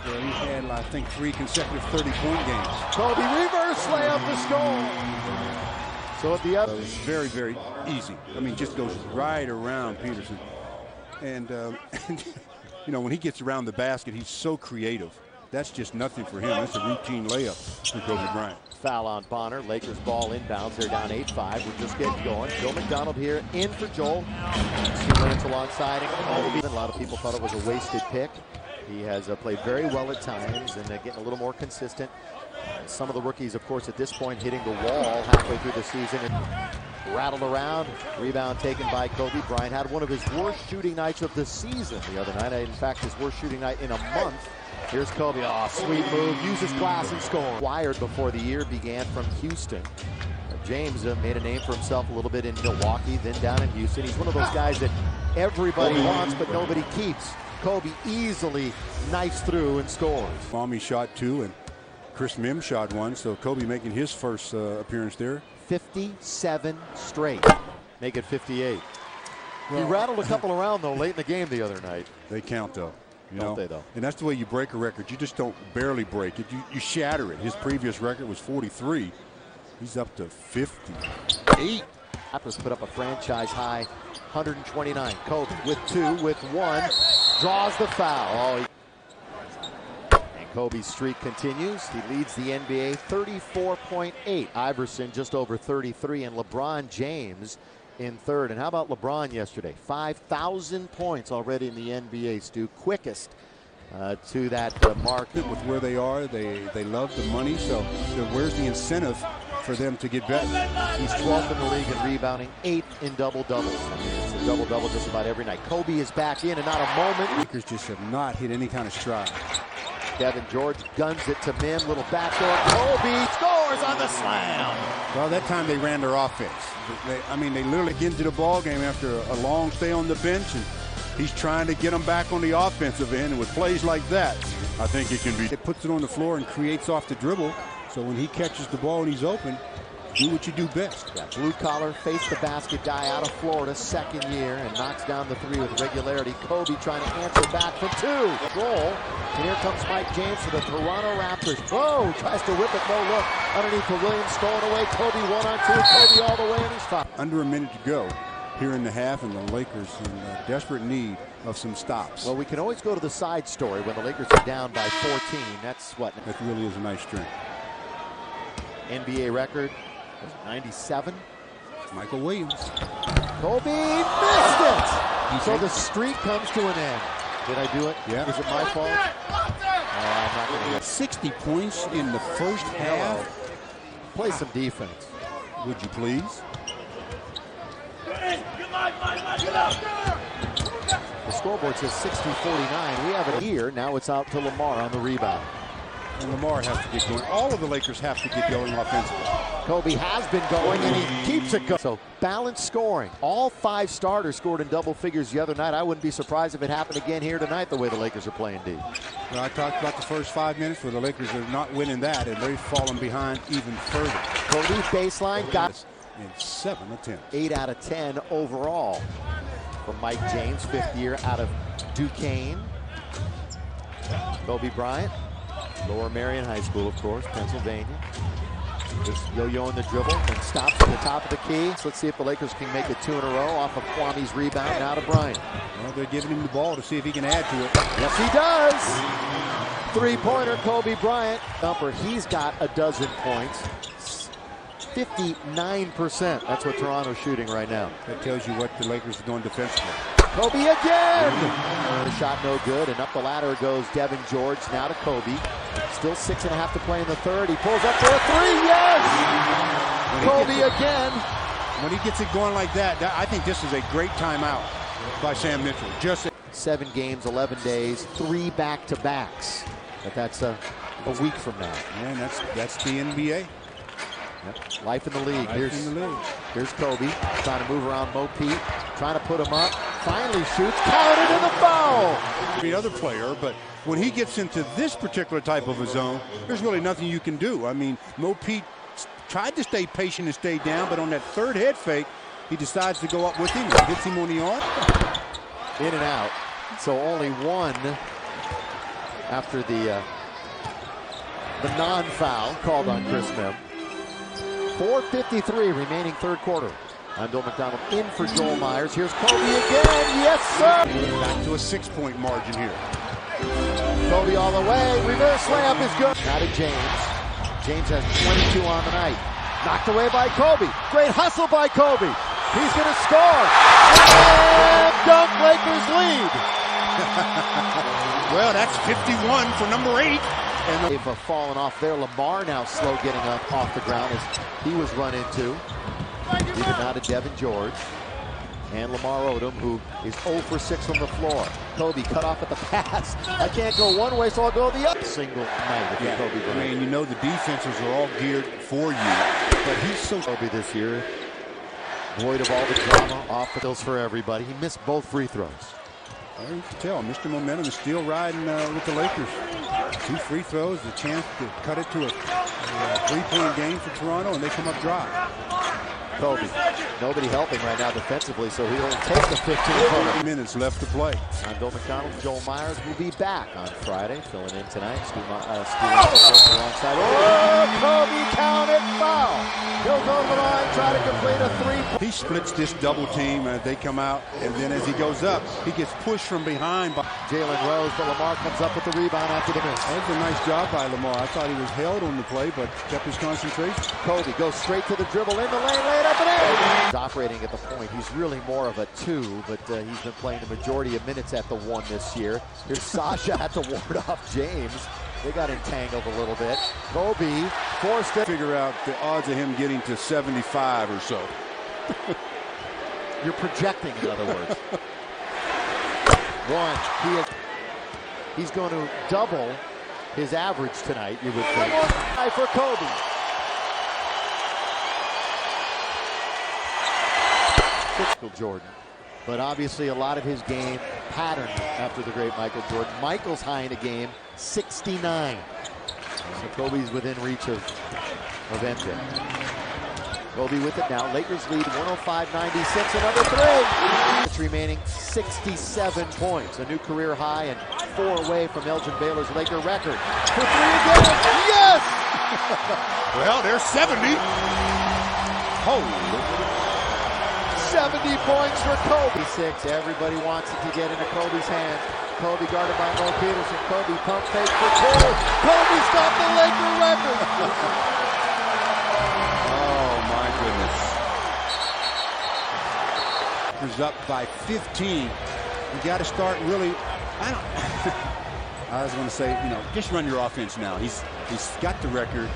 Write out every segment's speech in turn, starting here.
Yeah, he's had, I think, 3 consecutive 30-point games. Kobe reverse layup to score. So at the other, It was very, very easy. I mean, just goes right around Peterson. And you know, when he gets around the basket, he's so creative. That's just nothing for him. That's a routine layup for Kobe Bryant. Foul on Bonner. Lakers ball inbounds. They're down 8-5. We're just getting going. Joe McDonald here in for Joel. 2 minutes alongside him. A lot of people thought it was a wasted pick. He has played very well at times and getting a little more consistent. Some of the rookies, of course, at this point hitting the wall halfway through the season. And rattled around. Rebound taken by Kobe. Bryant had one of his worst shooting nights of the season the other night. In fact, his worst shooting night in a month. Here's Kobe. Oh, sweet move. Uses glass and scores. Wired before the year began from Houston. James made a name for himself a little bit in Milwaukee, then down in Houston. He's one of those guys that everybody wants, but nobody keeps. Kobe easily knifes through and scores. Mommy shot 2, and Chris Mims shot 1. So Kobe making his first appearance there. 57 straight. Make it 58. Well, he rattled a couple around, though, late in the game the other night. They count, though. Don't they, though? And that's the way you break a record. You just don't barely break it. You shatter it. His previous record was 43. He's up to 58. Raptors put up a franchise high 129. Kobe with 2, with 1. Draws the foul. And Kobe's streak continues. He leads the NBA 34.8. Iverson just over 33. And LeBron James in third. And how about LeBron yesterday? 5,000 points already in the NBA, Stu. Quickest to that mark. With where they are, they love the money, so where's the incentive for them to get better? He's 12th in the league in rebounding, 8th in double-doubles. I mean, it's a double-double just about every night. Kobe is back in and not a moment. Lakers just have not hit any kind of stride. Devin George guns it to Mim, little backdoor. Kobe scores on the slam. Well, that time they ran their offense. They literally get into the ball game after a long stay on the bench, and he's trying to get them back on the offensive end. And with plays like that, I think it can be. It puts it on the floor and creates off the dribble. So when he catches the ball and he's open, do what you do best. Yeah, blue collar, face the basket guy out of Florida, second year, and knocks down the 3 with regularity. Kobe trying to answer back from 2. Roll. And here comes Mike James for the Toronto Raptors. Oh, tries to whip it, no look. Underneath for Williams, stolen away. Kobe 1-on-2. Kobe all the way, and he's fouled. Under a minute to go here in the half, and the Lakers in desperate need of some stops. Well, we can always go to the side story when the Lakers are down by 14. That's what? That really is a nice string. NBA record was 97. Michael Williams. Kobe missed it. So the streak comes to an end. Did I do it? Yeah. Is it my fault? I'm not going to get 60 points in the first half. Play some defense. Would you please? The scoreboard says 60-49. We have it here. Now it's out to Lamar on the rebound. And Lamar has to get going. All of the Lakers have to get going offensively. Kobe has been going, and he keeps it going. So balanced scoring. All 5 starters scored in double figures the other night. I wouldn't be surprised if it happened again here tonight, the way the Lakers are playing deep. Well, I talked about the first 5 minutes where the Lakers are not winning that, and they've fallen behind even further. Kobe baseline got in 7 attempts. 8 out of 10 overall. From Mike James, 5th year out of Duquesne. Kobe Bryant. Lower Marion High School, of course, Pennsylvania. Just yo-yoing the dribble and stops at the top of the key. So let's see if the Lakers can make it 2 in a row off of Kwame's rebound. Now to Bryant. Well, they're giving him the ball to see if he can add to it. Yes, he does. 3-pointer, Kobe Bryant. Thumper, he's got a dozen points. 59%. That's what Toronto's shooting right now. That tells you what the Lakers are doing defensively. Kobe again! Shot no good, and up the ladder goes Devin George, now to Kobe. Still 6.5 to play in the third. He pulls up for a 3, yes! Kobe again. When he gets it going like that, I think this is a great timeout by Sam Mitchell. Just 7 games, 11 days, 3 back-to-backs. But that's a week from now. Man, that's the NBA. Yep. Life in the league. Here's Kobe trying to move around Mo Pete, trying to put him up. Finally shoots, counted in the foul. The other player, but when he gets into this particular type of a zone, there's really nothing you can do. I mean, Mo Pete tried to stay patient and stay down, but on that third head fake, he decides to go up with him. Hits him on the arm. In and out. So only one after the non-foul called on Chris Mem. 4:53 remaining third quarter. I'm Bill McDonald in for Joel Myers. Here's Kobe again. Yes, sir. Back to a 6-point margin here. Kobe all the way. Reverse layup is good. Now to James. James has 22 on the night. Knocked away by Kobe. Great hustle by Kobe. He's going to score. And dunk, Lakers lead. Well, that's 51 for number 8. And they've fallen off there. Lamar now slow getting up off the ground as he was run into. Even now to Devin George. And Lamar Odom, who is 0 for 6 from the floor. Kobe cut off at the pass. I can't go one way, so I'll go the other. Single night if Kobe Bryant. I mean, you know the defenses are all geared for you, but he's so... Kobe this year, void of all the drama, off the hills for everybody. He missed both free throws. Well, you can tell Mr. Momentum is still riding with the Lakers. 2 free throws, the chance to cut it to a 3-point game for Toronto, and they come up dry. Kobe, nobody helping right now defensively, so he'll take the 15 minutes left to play. I'm Bill McDonald. Joel Myers will be back on Friday, filling in tonight. Alongside. Oh, Kobe counted foul. He'll go to the line, try to complete a 3. He splits this double team as they come out, and then as he goes up, he gets pushed from behind by Jalen Rose, but Lamar comes up with the rebound after the miss. That was a nice job by Lamar. I thought he was held on the play, but kept his concentration. Kobe goes straight to the dribble in the lane, laid up and in. He's operating at the point. He's really more of a 2, but he's been playing the majority of minutes at the 1 this year. Here's Sasha had to ward off James. They got entangled a little bit. Kobe forced it. Figure out the odds of him getting to 75 or so. You're projecting, in other words. 1. He's going to double his average tonight, you would think. High for Kobe. Jordan. But obviously a lot of his game patterned after the great Michael Jordan. Michael's high in a game, 69. So Kobe's within reach of MJ. Kobe with it now. Lakers lead 105-96. Another 3. It's remaining 67 points. A new career high and 4 away from Elgin Baylor's Laker record. For 3 again. Yes! Well, there's 70. Holy. 70 points for Kobe. 6. Everybody wants it to get into Kobe's hands. Kobe guarded by Mo Peterson. Kobe pump fake for 2. Kobe's got the Laker record. Oh my goodness. Lakers up by 15. You got to start really. I was going to say, just run your offense now. He's got the record,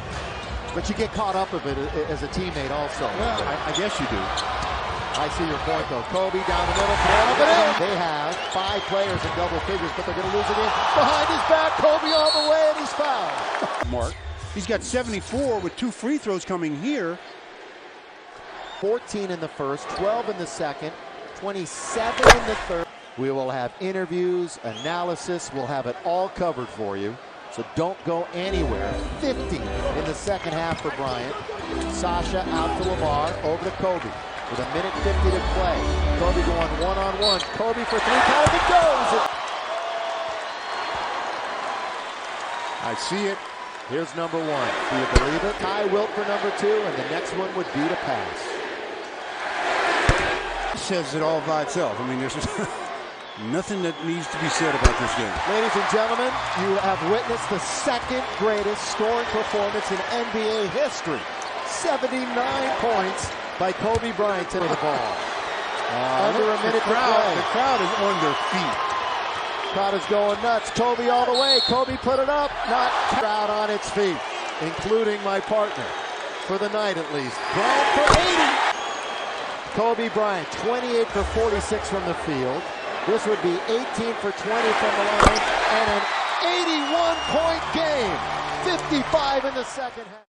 but you get caught up of it as a teammate also. Well, I guess you do. I see your point, though. Kobe down the middle, throw up and in. They have 5 players in double figures, but they're going to lose again. Behind his back, Kobe all the way, and he's fouled. Mark, he's got 74 with 2 free throws coming here. 14 in the first, 12 in the second, 27 in the third. We will have interviews, analysis. We'll have it all covered for you. So don't go anywhere. 50 in the second half for Bryant. Sasha out to Lamar, over to Kobe. With 1:50 to play. Kobe going one-on-one. Kobe for 3 times. It goes! I see it. Here's number 1. Do you believe it? Ty Wilt for number 2, and the next one would be to pass. It says it all by itself. I mean, there's nothing that needs to be said about this game. Ladies and gentlemen, you have witnessed the 2nd greatest scoring performance in NBA history. 79 points by Kobe Bryant to the ball. Under a minute to play. The crowd is on their feet. Crowd is going nuts. Kobe all the way. Kobe put it up. Not crowd on its feet, including my partner for the night at least. Bryant for 80. Kobe Bryant, 28 for 46 from the field. This would be 18 for 20 from the line and an 81-point game. 55 in the second half.